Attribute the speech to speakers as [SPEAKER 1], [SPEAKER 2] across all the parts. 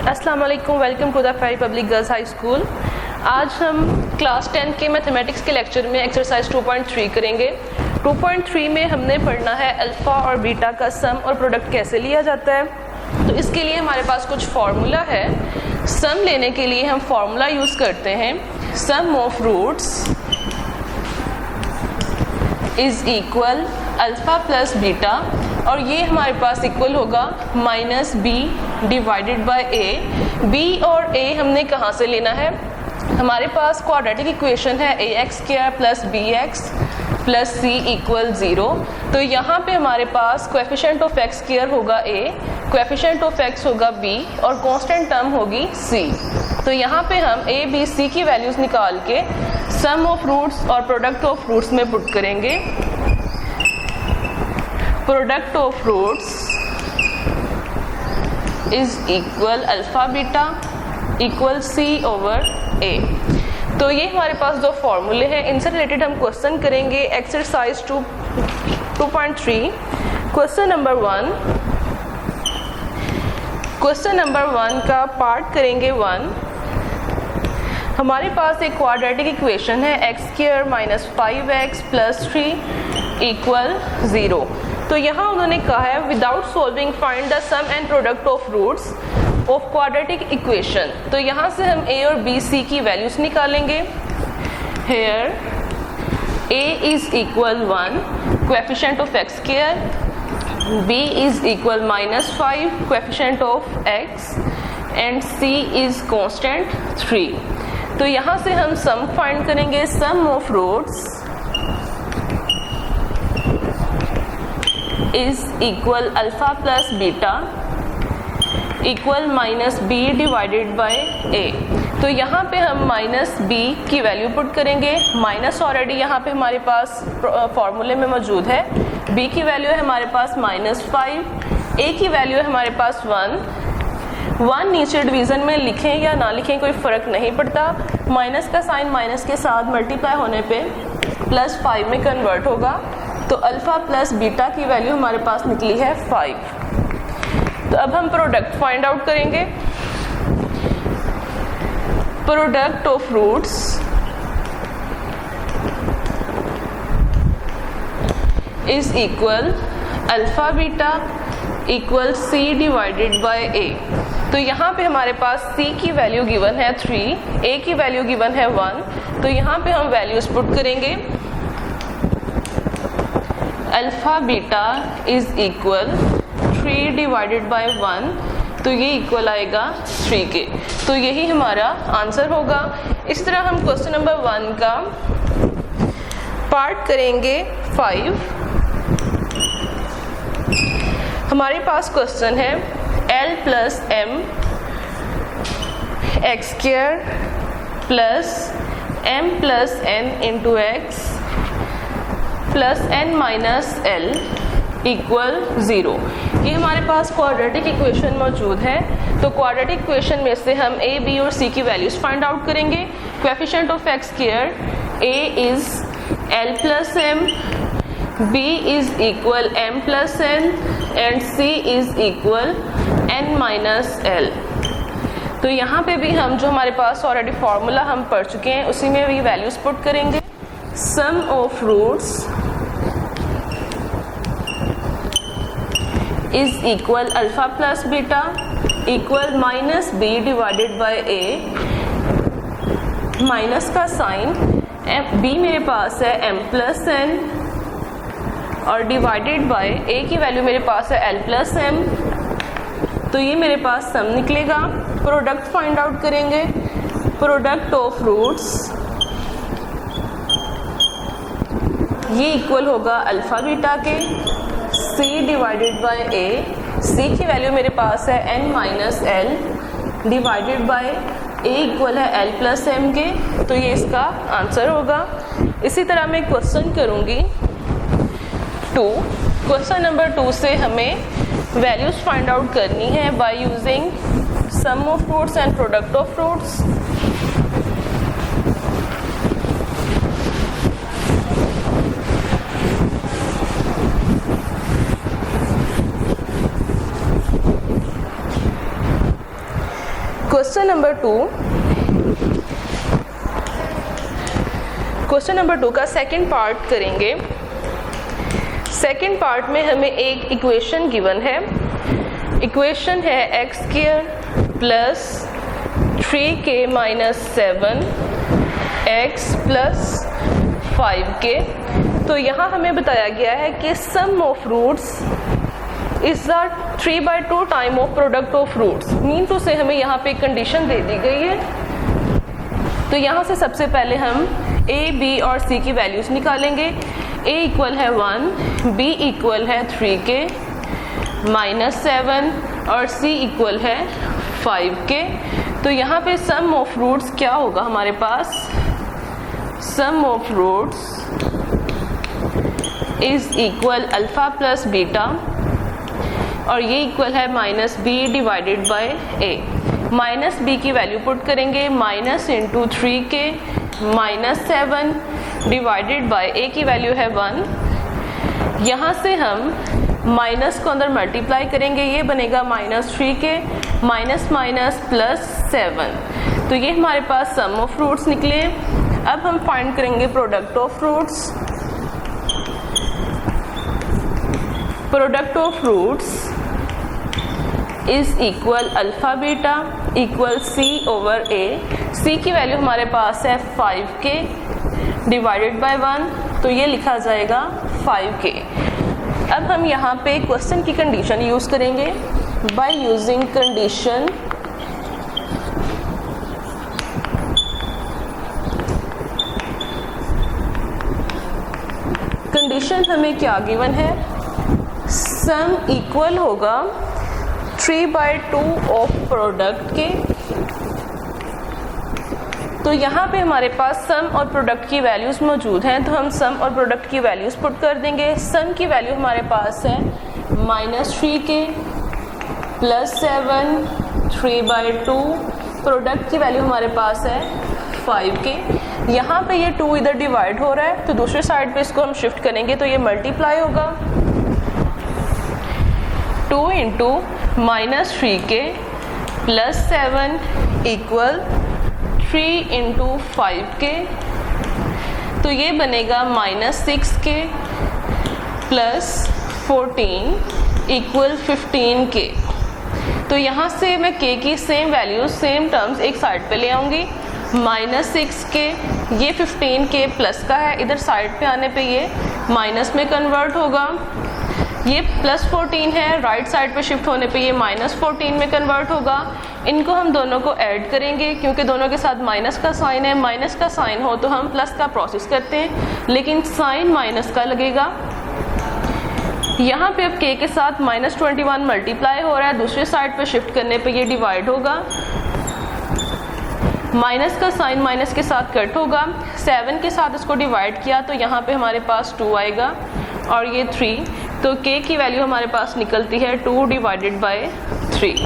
[SPEAKER 1] अस्सलाम वालेकुम, welcome to the ferry public girls high school. आज हम क्लास 10 के मैथमेटिक्स के लेक्चर में एक्सरसाइज 2.3 करेंगे। 2.3 में हमने पढ़ना है अल्फ़ा और बीटा का सम और प्रोडक्ट कैसे लिया जाता है। तो इसके लिए हमारे पास कुछ फार्मूला है। सम लेने के लिए हम फार्मूला यूज़ करते हैं, sum of roots is equal alpha plus beta, और ये हमारे पास इक्वल होगा minus b divided by a. B और ए हमने कहाँ से लेना है? हमारे पास क्वाड्रेटिक इक्वेशन है ए x square plus B x plus सी इक्वल 0। तो यहाँ पे हमारे पास कोएफिशिएंट ऑफ एक्स स्क्वायर होगा ए, कोएफिशिएंट ऑफ एक्स होगा बी और कांस्टेंट टर्म होगी सी। तो यहाँ पे हम ए बी सी की वैल्यूज़ निकाल के सम ऑफ रूट्स और प्रोडक्ट ऑफ रूट्स में पुट करेंगे। Product of roots is equal alpha beta equal c over a. तो ये हमारे पास दो फॉर्मूले हैं, इनसे रिलेटेड हम क्वेश्चन करेंगे। Exercise 2.3 question number 1। Question number 1 का पार्ट करेंगे 1। हमारे पास एक क्वाड्रेटिक इक्वेशन है x square minus 5x plus 3 equal 0। तो यहाँ उन्होंने कहा है without solving find the sum and product of roots of quadratic equation. तो यहाँ से हम a और b c की वैल्यूज निकालेंगे। Here a is equal 1 coefficient of x square, b is equal minus 5 coefficient of x and c is constant 3। तो यहाँ से हम सम फाइंड करेंगे। Sum of roots is equal alpha plus beta equal minus b divided by a. तो यहाँ पे हम minus b की वैल्यू पुट करेंगे। माइनस ऑलरेडी यहाँ पे हमारे पास फॉर्मूले में मौजूद है। बी की वैल्यू है हमारे पास माइनस 5, ए की वैल्यू है हमारे पास 1 नीचे डिवीज़न में लिखें या ना लिखें कोई फ़र्क नहीं पड़ता। माइनस का साइन माइनस के साथ मल्टीप्लाई होने पे प्लस 5 में कन्वर्ट होगा। तो अल्फ़ा प्लस बीटा की वैल्यू हमारे पास निकली है 5। तो अब हम प्रोडक्ट फाइंड आउट करेंगे। Product of roots is equal alpha beta equal c divided by a. तो यहाँ पे हमारे पास c की वैल्यू गिवन है 3, a की वैल्यू गिवन है 1। तो यहाँ पे हम वैल्यूज पुट करेंगे। Alpha beta is equal 3 divided by 1, तो ये इक्वल आएगा 3 के। तो यही हमारा आंसर होगा। इस तरह हम क्वेश्चन नंबर 1 का पार्ट करेंगे 5। हमारे पास क्वेश्चन है L plus m x square plus m plus n into x plus n minus l equal 0। ये हमारे पास क्वाड्रेटिक इक्वेशन मौजूद है। तो क्वाड्रेटिक इक्वेशन में से हम a, b और c की वैल्यूज फाइंड आउट करेंगे। Coefficient of x square a is l plus m, b is equal m plus n and c is equal n minus l। तो यहाँ पे भी हम जो हमारे पास ऑलरेडी फार्मूला हम पढ़ चुके हैं उसी में भी वैल्यूज पुट करेंगे। Sum of roots is equal alpha plus beta equal minus b divided by a. Minus का साइन बी मेरे पास है m प्लस n और डिवाइडेड बाय a की वैल्यू मेरे पास है l प्लस m। तो ये मेरे पास सम निकलेगा। प्रोडक्ट फाइंड आउट करेंगे। प्रोडक्ट ऑफ रूट्स ये इक्वल होगा अल्फा बीटा के c divided by a। c की वैल्यू मेरे पास है n minus L divided by a equal है l प्लस m के। तो ये इसका आंसर होगा। इसी तरह मैं क्वेश्चन करूँगी 2। क्वेश्चन नंबर 2 से हमें वैल्यूज फाइंड आउट करनी है by using sum of roots and product of roots. Question number 2 का सेकंड पार्ट करेंगे। सेकंड पार्ट में हमें एक इक्वेशन गिवन है। इक्वेशन है x square plus 3k minus 7 x plus 5k। तो यहाँ हमें बताया गया है कि sum of roots is the 3/2 time of product of roots. Mean two से हमें यहाँ पे कंडीशन दे दी गई है। तो यहाँ से सबसे पहले हम a, b और c की वैल्यूज निकालेंगे। a इक्वल है 1, b इक्वल है 3k माइनस 7 और c इक्वल है 5k। तो यहाँ पे सम ऑफ रूट्स क्या होगा हमारे पास? Sum of roots is equal alpha plus beta और ये इक्वल है minus b divided by a। Minus b की वैल्यू पुट करेंगे, minus into 3k minus 7 divided by a की वैल्यू है 1। यहाँ से हम माइनस को अंदर मल्टीप्लाई करेंगे, ये बनेगा minus 3k minus minus plus 7। तो ये हमारे पास सम ऑफ रूट्स निकले। अब हम फाइंड करेंगे product of roots. Product of roots is equal alpha beta equal c over a। c की वैल्यू हमारे पास है 5k डिवाइडेड बाय 1, तो ये लिखा जाएगा 5k। अब हम यहाँ पे क्वेश्चन की कंडीशन यूज करेंगे। बाय यूजिंग कंडीशन हमें क्या गिवन है? सम इक्वल होगा 3/2 ऑफ प्रोडक्ट के। तो यहाँ पे हमारे पास सम और प्रोडक्ट की वैल्यूज मौजूद हैं, तो हम सम और प्रोडक्ट की वैल्यूज पुट कर देंगे। सम की वैल्यू हमारे पास है माइनस 3k प्लस 7 3/2। प्रोडक्ट की वैल्यू हमारे पास है 5k। यहाँ पे ये 2 इधर डिवाइड हो रहा है, तो दूसरे साइड पे इसको हम शिफ्ट करेंगे तो ये मल्टीप्लाई होगा। 2 into minus 3k plus 7 equal 3 into 5k। तो ये बनेगा minus 6k plus 14 equal 15k। तो यहाँ से मैं k की सेम वैल्यूज सेम टर्म्स एक साइड पे ले आऊँगी। माइनस 6k ये 15k प्लस का है, इधर साइड पे आने पे ये माइनस में कन्वर्ट होगा। ये प्लस 14 है, राइट साइड पे शिफ्ट होने पे ये माइनस 14 में कन्वर्ट होगा। इनको हम दोनों को ऐड करेंगे, क्योंकि दोनों के साथ माइनस का साइन है। माइनस का साइन हो तो हम प्लस का प्रोसेस करते हैं, लेकिन साइन माइनस का लगेगा। यहाँ पे अब k के साथ माइनस 21 मल्टीप्लाई हो रहा है, दूसरे साइड पे शिफ्ट करने पे ये डिवाइड होगा। माइनस का साइन माइनस के साथ कट होगा। 7 के साथ इसको डिवाइड किया तो यहाँ पे हमारे पास 2 आएगा और ये 3। तो k की वैल्यू हमारे पास निकलती है 2 डिवाइडेड बाय 3।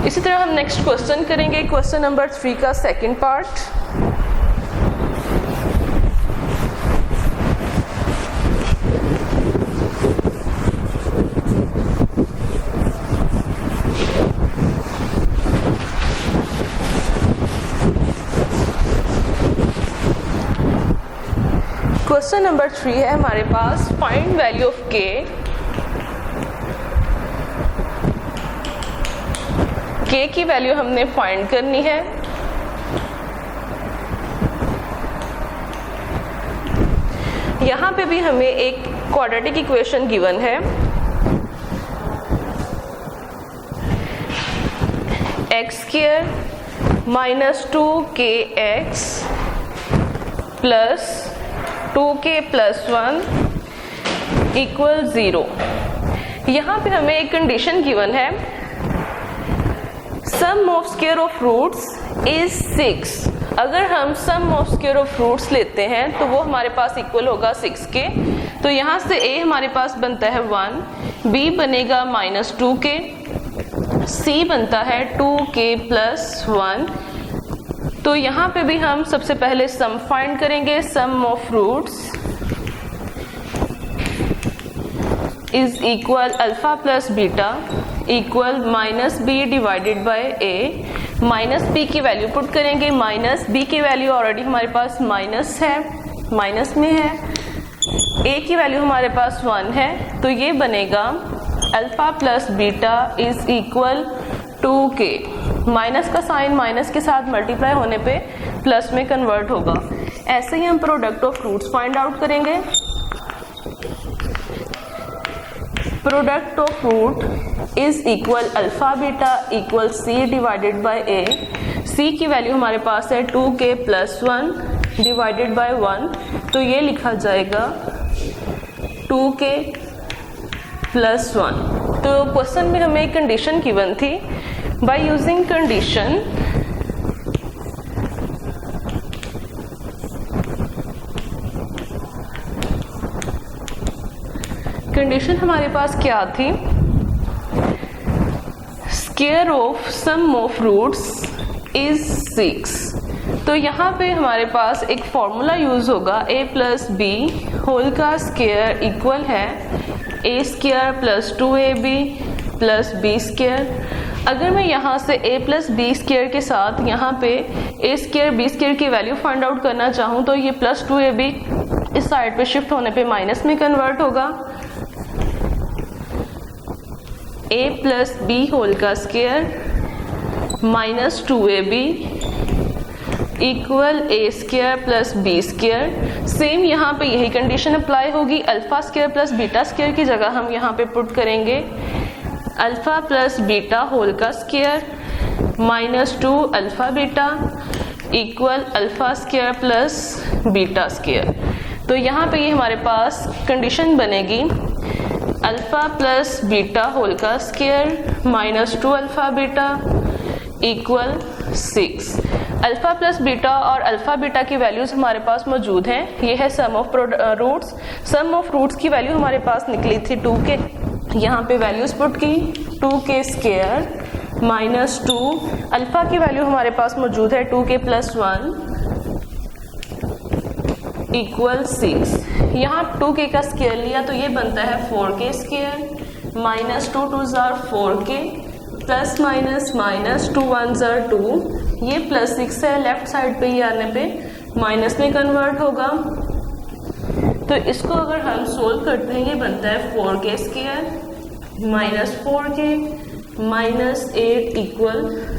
[SPEAKER 1] इसी तरह हम नेक्स्ट क्वेश्चन करेंगे। क्वेश्चन नंबर 3 का सेकंड पार्ट। क्वेश्चन नंबर 3 है हमारे पास, find value of k। k की वैल्यू हमने फाइंड करनी है। यहाँ पे भी हमें एक क्वाड्रेटिक इक्वेशन गिवन है। X square minus 2kx plus 2k plus 1 equal 0। यहाँ पे हमें एक कंडीशन गिवन है, sum of square of roots is 6। अगर हम sum of square of roots लेते हैं तो वो हमारे पास इक्वल होगा 6 के। तो यहाँ से a हमारे पास बनता है 1, b बनेगा माइनस 2k, c बनता है 2k प्लस 1। तो यहाँ पे भी हम सबसे पहले सम फाइंड करेंगे। Sum of roots is equal alpha plus beta equal minus b divided by a। Minus b की वैल्यू पुट करेंगे, माइनस बी की वैल्यू ऑलरेडी हमारे पास माइनस है, माइनस में है, ए की वैल्यू हमारे पास 1 है, तो ये बनेगा alpha plus beta is equal to k. Minus का साइन माइनस के साथ मल्टीप्लाई होने पे प्लस में कन्वर्ट होगा। ऐसे ही हम product of roots find out करेंगे। Product of root is equal alpha beta equal c divided by ए। सी की वैल्यू हमारे पास है 2k प्लस 1 डिवाइडेड बाय 1, तो ये लिखा जाएगा 2k प्लस 1। तो क्वेश्चन में हमें एक कंडीशन गिवन थी। बाय यूजिंग कंडीशन हमारे पास क्या थी? Square of sum of roots is 6। तो यहाँ पे हमारे पास एक फॉर्मूला यूज होगा, a प्लस बी होल का स्क्वायर इक्वल है a square plus 2ab plus b square. अगर मैं यहाँ से a प्लस बी स्क्वायर के साथ यहाँ पे a स्क्वायर b स्क्वायर की वैल्यू फाइंड आउट करना चाहूँ तो ये प्लस 2ab इस साइड पे शिफ्ट होने पे माइनस में कन्वर्ट होगा। a प्लस बी होल का square minus 2ab equal a square plus b square. Same यहाँ पे यही कंडीशन अप्लाई होगी। Alpha square plus beta square की जगह हम यहाँ पे पुट करेंगे अल्फा प्लस बीटा होल का square minus 2 alpha beta equal alpha square plus beta square. तो यहाँ पे ये हमारे पास कंडीशन बनेगी अल्फा प्लस बीटा होल का square minus 2 alpha beta equal 6। Alpha plus beta और अल्फा बीटा की वैल्यूज हमारे पास मौजूद हैं। ये है sum of roots. Sum of roots की वैल्यू हमारे पास निकली थी 2k। यहाँ पे वैल्यूज पुट की 2k स्क्वायर माइनस 2। अल्फा की वैल्यू हमारे पास मौजूद है 2k प्लस 1 इक्वल 6। यहाँ 2k का स्क्वायर लिया तो ये बनता है 4k square minus 2 2 jar 4k plus minus minus 2 1 jar 2। ये प्लस 6 है, लेफ्ट साइड पे ये आने पे माइनस में कन्वर्ट होगा। तो इसको अगर हम सोल्व करते हैं ये बनता है 4k square minus 4k minus 8 equal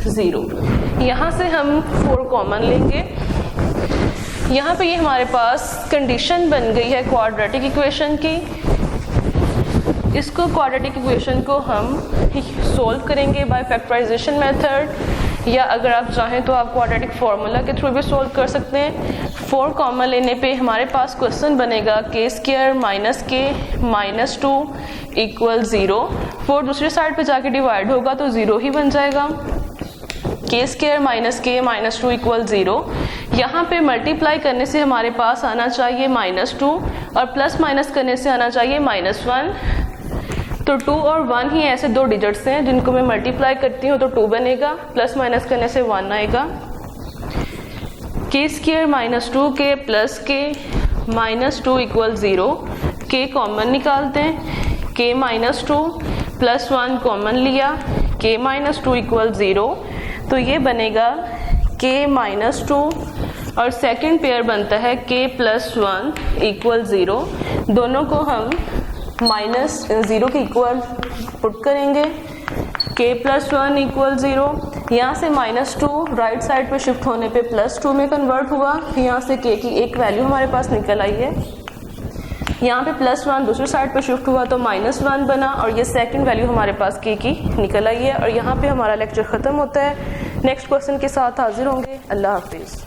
[SPEAKER 1] 0। यहाँ से हम 4 कॉमन लेंगे। यहाँ पे ये हमारे पास कंडीशन बन गई है क्वाड्रेटिक इक्वेशन की। इसको क्वाड्रेटिक इक्वेशन को हम सोल्व करेंगे बाय फैक्टराइजेशन मेथड, या अगर आप चाहें तो आप क्वाड्रेटिक फार्मूला के थ्रू भी सोल्व कर सकते हैं। 4 कॉमन लेने पे हमारे पास क्वेश्चन बनेगा k square minus k minus 2 equal 0। 4 दूसरी साइड पे जाके डिवाइड होगा तो 0 ही बन जाएगा। k square minus k minus 2 equal 0। यहाँ पे मल्टीप्लाई करने से हमारे पास आना चाहिए माइनस 2 और प्लस माइनस करने से आना चाहिए माइनस 1। तो 2 और 1 ही ऐसे 2 डिजिट्स हैं जिनको मैं मल्टीप्लाई करती हूँ तो 2 बनेगा, प्लस माइनस करने से 1 आएगा। k square minus 2k plus k minus 2 equal 0। k common निकालते हैं, k माइनस 2 प्लस 1 कॉमन लिया, k माइनस 2 इक्वल 0। तो ये बनेगा k माइनस 2 और सेकेंड पेयर बनता है k प्लस 1 इक्वल 0। दोनों को हम माइनस 0 के इक्वल पुट करेंगे, k प्लस 1 इक्वल 0। यहाँ से माइनस 2 राइट साइड पे शिफ्ट होने पे प्लस 2 में कन्वर्ट हुआ। यहाँ से k की एक वैल्यू हमारे पास निकल आई है। यहाँ पे प्लस 1 दूसरी साइड पे शिफ्ट हुआ तो माइनस 1 बना और ये सेकंड वैल्यू हमारे पास k की निकल आई है। और यहाँ पे हमारा लेक्चर ख़त्म होता है। नेक्स्ट क्वेश्चन के साथ हाजिर होंगे। अल्लाह हाफिज़।